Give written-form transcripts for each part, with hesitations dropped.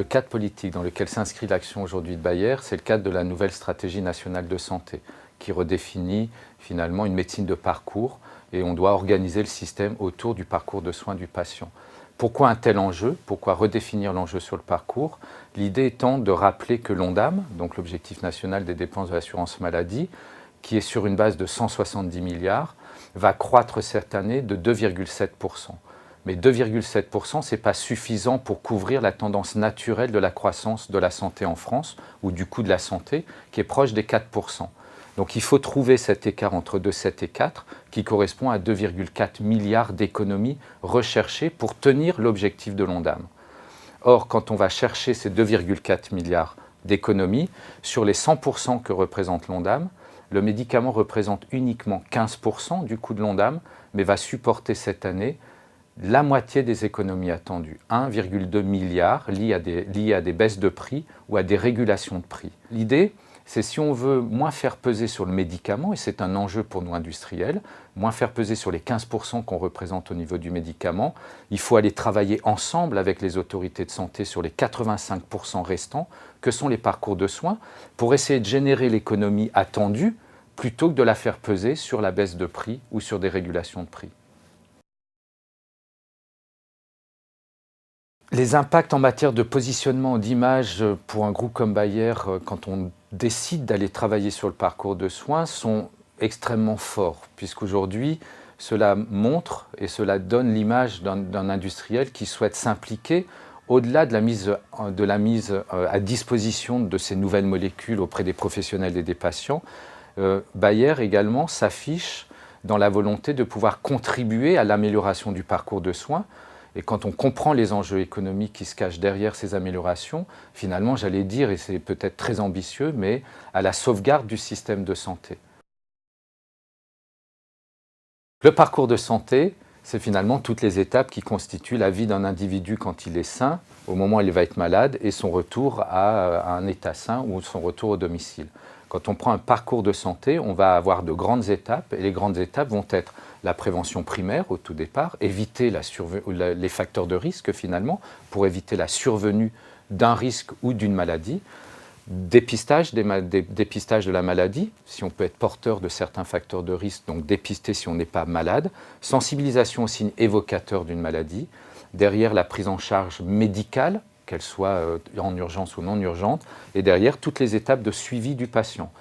Le cadre politique dans lequel s'inscrit l'action aujourd'hui de Bayer, c'est le cadre de la nouvelle stratégie nationale de santé, qui redéfinit finalement une médecine de parcours, et on doit organiser le système autour du parcours de soins du patient. Pourquoi un tel enjeu? Pourquoi redéfinir l'enjeu sur le parcours? L'idée étant de rappeler que l'ONDAM, donc l'objectif national des dépenses de l'assurance maladie, qui est sur une base de 170 milliards, va croître cette année de 2,7%. Mais 2,7%, ce n'est pas suffisant pour couvrir la tendance naturelle de la croissance de la santé en France, ou du coût de la santé, qui est proche des 4%. Donc il faut trouver cet écart entre 2,7 et 4, qui correspond à 2,4 milliards d'économies recherchées pour tenir l'objectif de l'ONDAM. Or, quand on va chercher ces 2,4 milliards d'économies, sur les 100% que représente l'ONDAM, le médicament représente uniquement 15% du coût de l'ONDAM, mais va supporter cette année la moitié des économies attendues, 1,2 milliard liées à des baisses de prix ou à des régulations de prix. L'idée, c'est si on veut moins faire peser sur le médicament, et c'est un enjeu pour nous industriels, moins faire peser sur les 15% qu'on représente au niveau du médicament, il faut aller travailler ensemble avec les autorités de santé sur les 85% restants, que sont les parcours de soins, pour essayer de générer l'économie attendue, plutôt que de la faire peser sur la baisse de prix ou sur des régulations de prix. Les impacts en matière de positionnement d'image pour un groupe comme Bayer, quand on décide d'aller travailler sur le parcours de soins, sont extrêmement forts, puisqu'aujourd'hui, cela montre et cela donne l'image d'un industriel qui souhaite s'impliquer au-delà de la mise à disposition de ces nouvelles molécules auprès des professionnels et des patients. Bayer également s'affiche dans la volonté de pouvoir contribuer à l'amélioration du parcours de soins. Et quand on comprend les enjeux économiques qui se cachent derrière ces améliorations, finalement, j'allais dire, et c'est peut-être très ambitieux, mais à la sauvegarde du système de santé. Le parcours de santé, c'est finalement toutes les étapes qui constituent la vie d'un individu quand il est sain, au moment où il va être malade, et son retour à un état sain ou son retour au domicile. Quand on prend un parcours de santé, on va avoir de grandes étapes, et les grandes étapes vont être la prévention primaire au tout départ, éviter les facteurs de risque finalement, pour éviter la survenue d'un risque ou d'une maladie, dépistage de la maladie, si on peut être porteur de certains facteurs de risque, donc dépister si on n'est pas malade, sensibilisation aux signes évocateurs d'une maladie, derrière la prise en charge médicale, qu'elle soit en urgence ou non urgente, et derrière toutes les étapes de suivi du patient.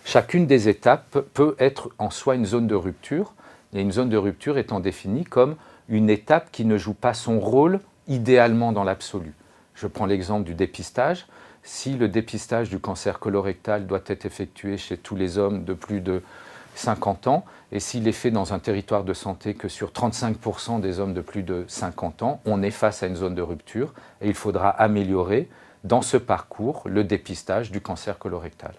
Chacune des étapes peut être en soi une zone de rupture, et une zone de rupture étant définie comme une étape qui ne joue pas son rôle idéalement dans l'absolu. Je prends l'exemple du dépistage. Si le dépistage du cancer colorectal doit être effectué chez tous les hommes de plus de 50 ans, et s'il est fait dans un territoire de santé que sur 35% des hommes de plus de 50 ans, on est face à une zone de rupture, et il faudra améliorer dans ce parcours le dépistage du cancer colorectal.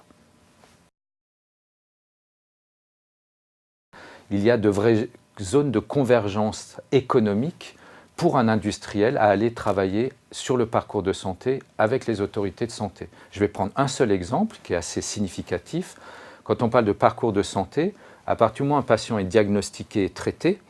Il y a de vraies zones de convergence économique pour un industriel à aller travailler sur le parcours de santé avec les autorités de santé. Je vais prendre un seul exemple qui est assez significatif. Quand on parle de parcours de santé, à partir du moment où un patient est diagnostiqué et traité,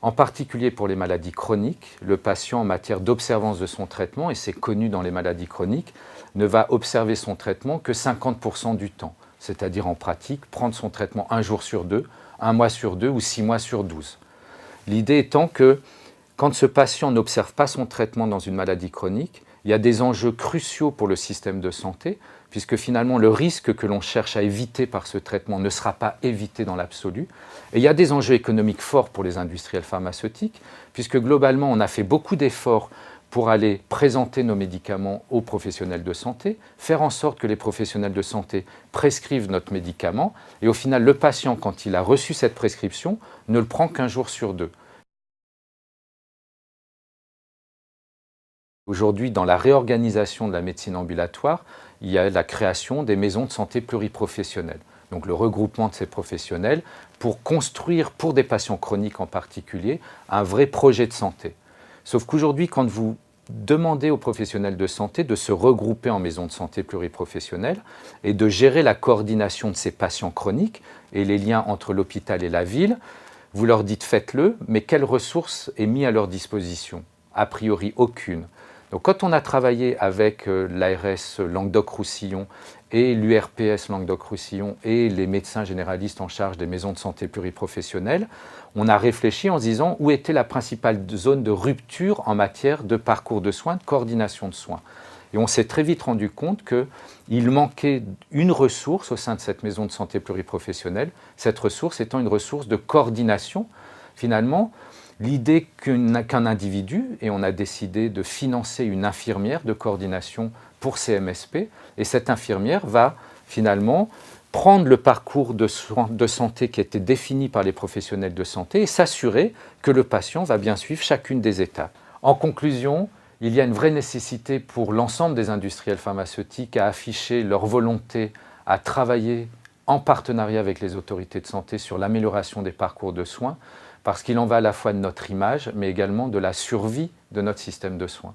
en particulier pour les maladies chroniques, le patient en matière d'observance de son traitement, et c'est connu dans les maladies chroniques, ne va observer son traitement que 50% du temps. C'est-à-dire en pratique, prendre son traitement 1 jour sur 2, 1 mois sur 2 ou 6 mois sur 12. L'idée étant que quand ce patient n'observe pas son traitement dans une maladie chronique, il y a des enjeux cruciaux pour le système de santé, puisque finalement le risque que l'on cherche à éviter par ce traitement ne sera pas évité dans l'absolu. Et il y a des enjeux économiques forts pour les industriels pharmaceutiques, puisque globalement on a fait beaucoup d'efforts pour aller présenter nos médicaments aux professionnels de santé, faire en sorte que les professionnels de santé prescrivent notre médicament, et au final, le patient, quand il a reçu cette prescription, ne le prend qu'1 jour sur 2. Aujourd'hui, dans la réorganisation de la médecine ambulatoire, il y a la création des maisons de santé pluriprofessionnelles. Donc le regroupement de ces professionnels pour construire, pour des patients chroniques en particulier, un vrai projet de santé. Sauf qu'aujourd'hui, quand vous demandez aux professionnels de santé de se regrouper en maison de santé pluriprofessionnelle et de gérer la coordination de ces patients chroniques et les liens entre l'hôpital et la ville, vous leur dites faites-le, mais quelles ressources est mis à leur disposition? A priori aucune. Donc quand on a travaillé avec l'ARS Languedoc-Roussillon et l'URPS Languedoc-Roussillon et les médecins généralistes en charge des maisons de santé pluriprofessionnelles, on a réfléchi en se disant où était la principale zone de rupture en matière de parcours de soins, de coordination de soins. Et on s'est très vite rendu compte qu'il manquait une ressource au sein de cette maison de santé pluriprofessionnelle, cette ressource étant une ressource de coordination. Finalement, l'idée qu'un individu, et on a décidé de financer une infirmière de coordination pour ces MSP, et cette infirmière va finalement prendre le parcours de santé qui a été défini par les professionnels de santé et s'assurer que le patient va bien suivre chacune des étapes. En conclusion, il y a une vraie nécessité pour l'ensemble des industriels pharmaceutiques à afficher leur volonté à travailler en partenariat avec les autorités de santé sur l'amélioration des parcours de soins, parce qu'il en va à la fois de notre image, mais également de la survie de notre système de soins.